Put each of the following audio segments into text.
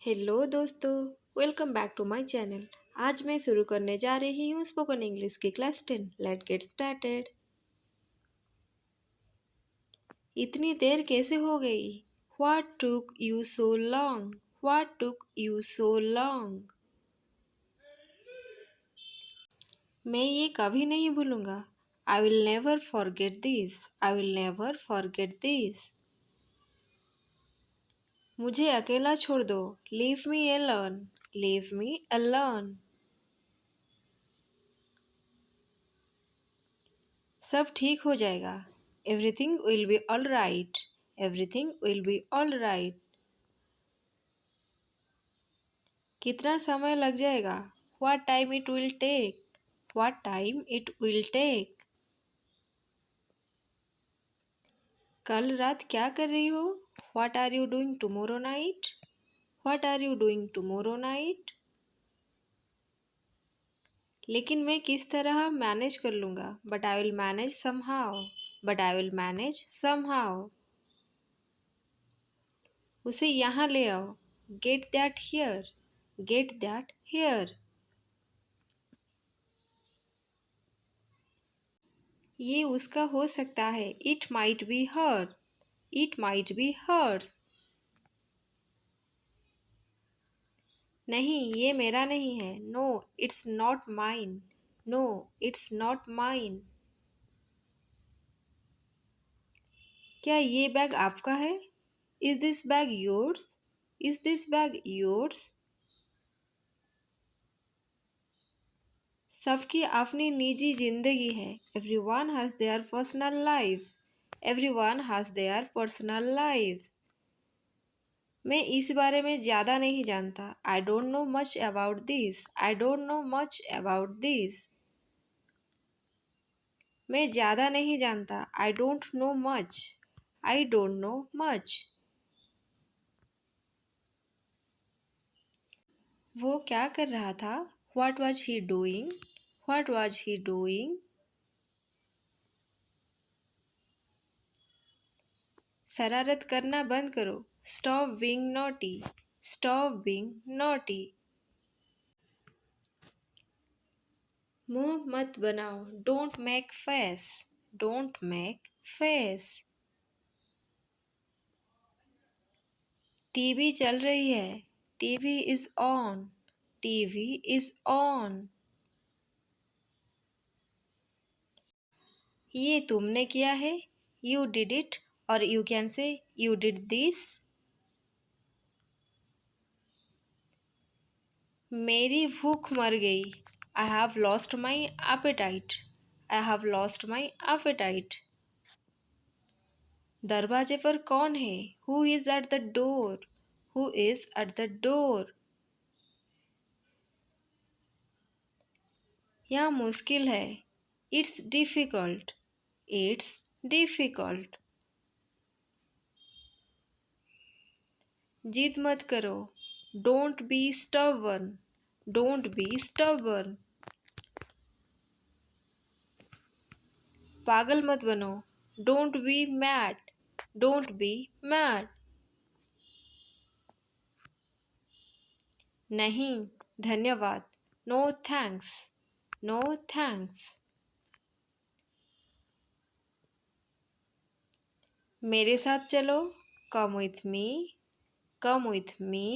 Hello दोस्तों, welcome back to my channel. आज मैं शुरू करने जा रही हूँ स्पोकन इंग्लिश की क्लास 10। Let get started. इतनी देर कैसे हो गई? What took you so long? What took you so long? मैं ये कभी नहीं भूलूंगा। I will never forget this. I will never forget this. मुझे अकेला छोड़ दो। Leave me alone. Leave me alone. सब ठीक हो जाएगा। Everything will be all right. Everything will be all right. कितना समय लग जाएगा? What time it will take? What time it will take? कल रात क्या कर रही हो? What are you doing tomorrow night? What are you doing tomorrow night? लेकिन मैं किस तरह मैनेज कर लूँगा। But I will manage somehow. But I will manage somehow. उसे यहाँ ले आओ। Get that here. Get that here. ये उसका हो सकता है। It might be her. It might be hers. नहीं, ये मेरा नहीं है। No, it's not mine. No, it's not mine. क्या ये बैग आपका है? Is this bag yours? Is this bag yours? सबकी अपनी निजी जिंदगी है। Everyone has their personal lives. Everyone has their personal lives. मैं इस बारे में ज़्यादा नहीं जानता। I don't know much about this. I don't know much about this. मैं ज़्यादा नहीं जानता। I don't know much. I don't know much. वो क्या कर रहा था? What was he doing? What was he doing? शरारत करना बंद करो। Stop being naughty. Stop being naughty. मुंह मत बनाओ। Don't make face. Don't make face. TV चल रही है। TV is on. TV is on. ये तुमने किया है। You did it. और you can say you did this. मेरी भूख मर गई। आई have lost my appetite. I have lost my appetite. दरवाजे पर कौन है? Who is at the door? Who is at the door? यह मुश्किल है। It's difficult. It's difficult. जिद मत करो। Don't be stubborn. Don't be stubborn. पागल मत बनो। Don't be mad. Don't be mad. नहीं, धन्यवाद। No thanks. No thanks. मेरे साथ चलो। Come with me. Come with me.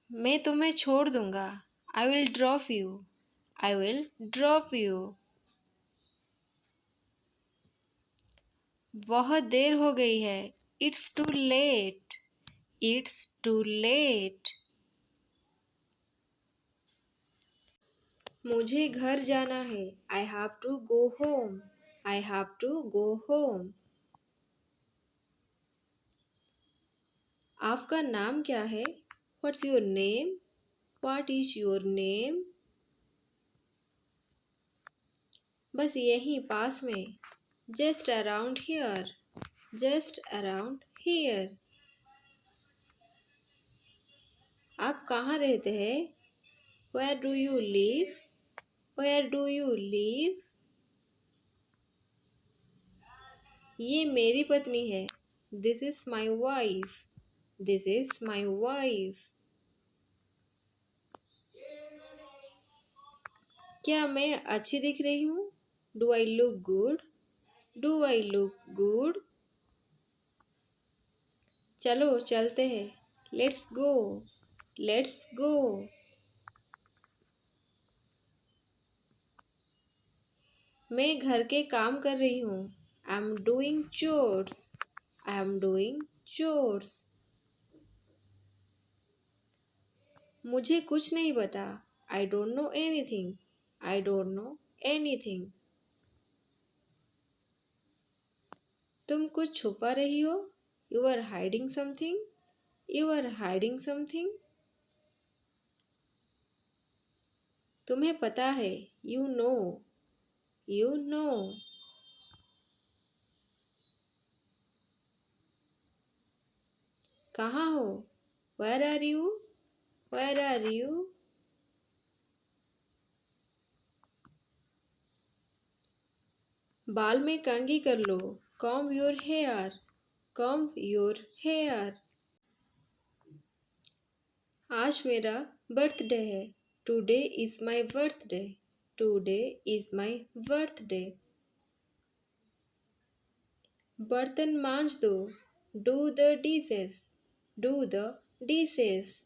मैं तुम्हें छोड़ दूंगा। I will drop you. I will drop you. बहुत देर हो गई है। It's too late. It's too late. मुझे घर जाना है। I have to go home. I have to go home. आपका नाम क्या है? What's your name? What is your name? बस यहीं पास में। Just around here. Just around here. आप कहाँ रहते हैं? Where do you live? Where do you live? ये मेरी पत्नी है। This is my wife. This is my wife. क्या मैं अच्छी दिख रही हूँ? Do I look good? Do I look good? चलो चलते हैं. Let's go. Let's go. मैं घर के काम कर रही हूँ. I'm doing chores. I'm doing chores. मुझे कुछ नहीं पता. I don't know anything. I don't know anything. तुम कुछ छुपा रही हो? You are hiding something. You are hiding something. तुम्हें पता है. You know. You know. कहाँ हो? Where are you? Where are you? बाल में कंघी कर लो. Comb your hair. Comb your hair. आज मेरा बर्थडे है. Today is my birthday. Today is my birthday. बर्तन मांज दो. Do the dishes. Do the dishes.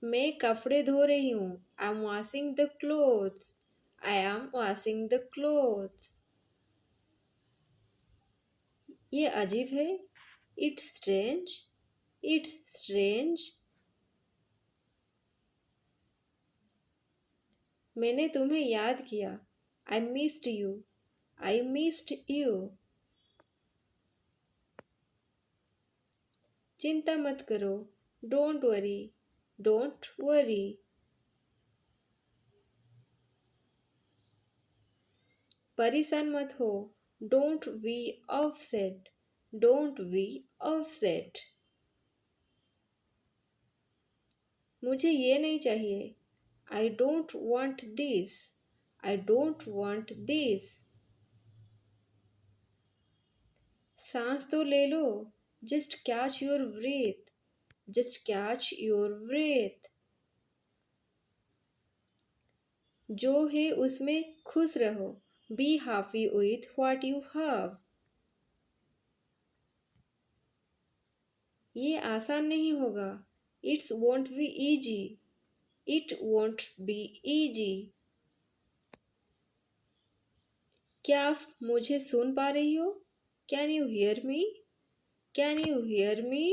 मैं कपड़े धो रही हूँ. I'm washing the clothes. I am washing the clothes. ये अजीब है. It's strange. It's strange. मैंने तुम्हें याद किया. I missed you. I missed you. चिंता मत करो. Don't worry. Don't worry. परेशान मत हो. Don't be upset. Don't be upset. मुझे ये नहीं चाहिए. I don't want this. I don't want this. सांस तो ले लो. Just catch your breath. Just catch your breath. जो है उसमें खुश रहो. Be happy with what you have. ये आसान नहीं होगा. It won't be easy. It won't be easy. क्या आप मुझे सुन पा रही हो? Can you hear me? Can you hear me?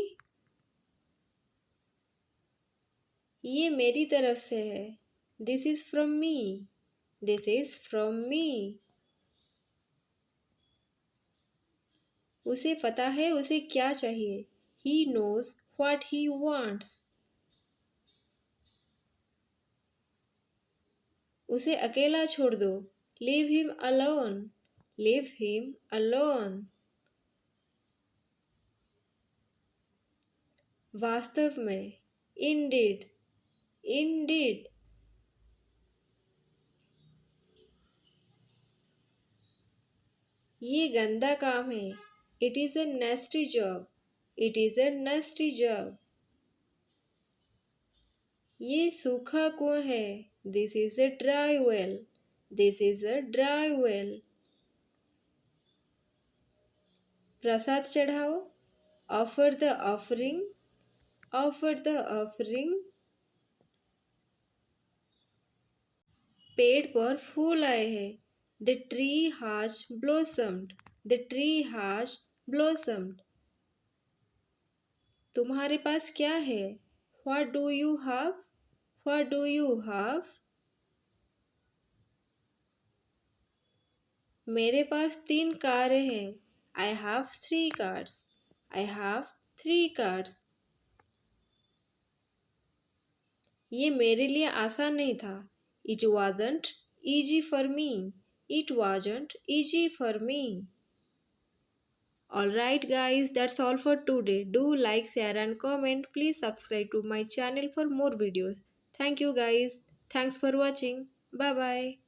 ये मेरी तरफ से है. This is from me. This is from me. उसे पता है उसे क्या चाहिए. He knows what he wants. उसे अकेला छोड़ दो. Leave him alone. Leave him alone. वास्तव में. Indeed. Indeed. ये गंदा काम है. It is a nasty job. It is a nasty job. ये सूखा कुआं है. This is a dry well. This is a dry well. प्रसाद चढ़ाओ. Offer the offering. Offer the offering. पेड़ पर फूल आए हैं. The tree has blossomed. The tree has blossomed. तुम्हारे पास क्या है? What do you have? What do you have? मेरे पास 3 कारें हैं. I have 3 cars. I have 3 cars. ये मेरे लिए आसान नहीं था. It wasn't easy for me. It wasn't easy for me. Alright guys, that's all for today. Do like, share and comment. Please subscribe to my channel for more videos. Thank you guys. Thanks for watching. Bye bye.